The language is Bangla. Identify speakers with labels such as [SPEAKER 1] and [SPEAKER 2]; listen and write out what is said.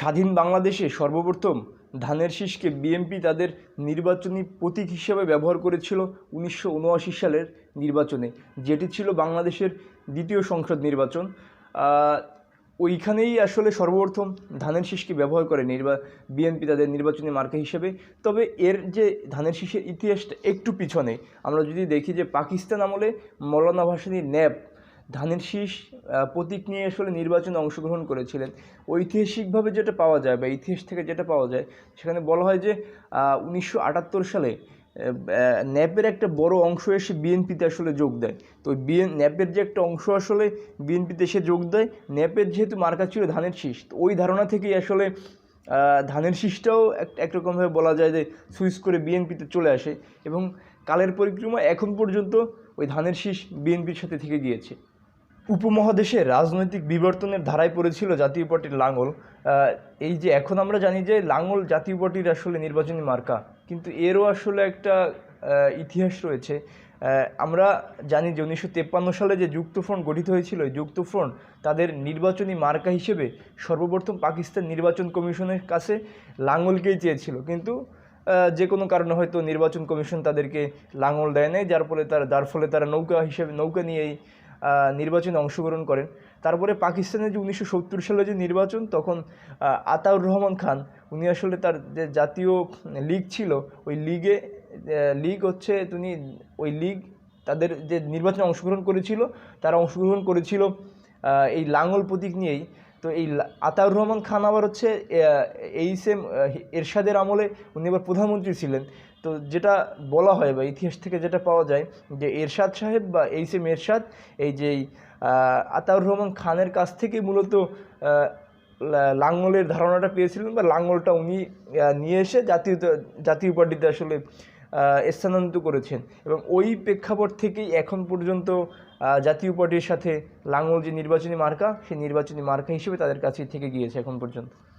[SPEAKER 1] স্বাধীন বাংলাদেশে সর্বপ্রথম ধানের শীষকে বিএনপি তাদের নির্বাচনী প্রতীক হিসেবে ব্যবহার করেছিল 1979 সালের নির্বাচনে, যেটি ছিল বাংলাদেশের দ্বিতীয় সংসদ নির্বাচন। ওইখানেই আসলে সর্বপ্রথম ধানের শীষকে ব্যবহার করে বিএনপি তাদের নির্বাচনী মার্কা হিসেবে। তবে এর যে ধানের শীষের ইতিহাসটা একটু পিছনে, আমরা যদি দেখি যে পাকিস্তান আমলে মৌলানা ভাসানী ন্যাপ ধানের শীষ প্রতীক নিয়ে আসলে নির্বাচনে অংশগ্রহণ করেছিলেন। ঐতিহাসিকভাবে যেটা পাওয়া যায় বা ইতিহাস থেকে যেটা পাওয়া যায়, সেখানে বলা হয় যে 1978 সালে ন্যাপের একটা বড় অংশ এসে বিএনপিতে আসলে যোগ দেয়। তো ন্যাপের যে একটা অংশ আসলে বিএনপিতে এসে যোগ দেয়, ন্যাপের যেহেতু মার্কা ছিল ধানের শীষ, তো ওই ধারণা থেকেই আসলে ধানের শীষটাও একরকমভাবে বলা যায় যে সুইচ করে বিএনপিতে চলে আসে, এবং কালের পরিক্রমা এখন পর্যন্ত ওই ধানের শীষ বিএনপির সাথে থেকে গিয়েছে। উপমহাদেশে রাজনৈতিক বিবর্তনের ধারায় পড়েছিল জাতীয় পার্টির লাঙল। এই যে এখন আমরা জানি যে লাঙল জাতীয় পার্টির আসলে নির্বাচনী মার্কা, কিন্তু এরও আসলে একটা ইতিহাস রয়েছে। আমরা জানি যে 1953 সালে যে যুক্তফ্রন্ট গঠিত হয়েছিল, এই যুক্তফ্রন্ট তাদের নির্বাচনী মার্কা হিসেবে সর্বপ্রথম পাকিস্তান নির্বাচন কমিশনের কাছে লাঙলকেই চেয়েছিল, কিন্তু যে কোনো কারণে হয়তো নির্বাচন কমিশন তাদেরকে লাঙল দেয় নাই, যার ফলে তারা নৌকা নিয়েই নির্বাচনে অংশগ্রহণ করেন। তারপরে পাকিস্তানের যে 1970 সালে যে নির্বাচন, তখন আতাউর রহমান খান উনি আসলে তার যে জাতীয় লীগ ছিল, ওই লীগ তাদের যে নির্বাচনে অংশগ্রহণ করেছিল, তারা অংশগ্রহণ করেছিল এই লাঙল প্রতীক নিয়েই। তো এই আতাউর রহমান খান আবার হচ্ছে এরশাদের আমলে উনি আবার প্রধানমন্ত্রী ছিলেন। তো যেটা বলা হয় বা ইতিহাস থেকে যেটা পাওয়া যায় যে এরশাদ সাহেব বা এরশাদ এই যে আতাউর রহমান খানের কাছ থেকে মূলত লাঙলের ধারণাটা পেয়েছিলেন, বা লাঙলটা উনি নিয়ে এসে জাতীয় পার্টিতে আসলে স্থানান্তরিত করেছেন, এবং ওই প্রেক্ষাপট থেকেই এখন পর্যন্ত জাতীয় পার্টির সাথে লাঙল যে নির্বাচনী মার্কা, সেই নির্বাচনী মার্কা হিসেবে তাদের কাছেই থেকে গিয়েছে এখন পর্যন্ত।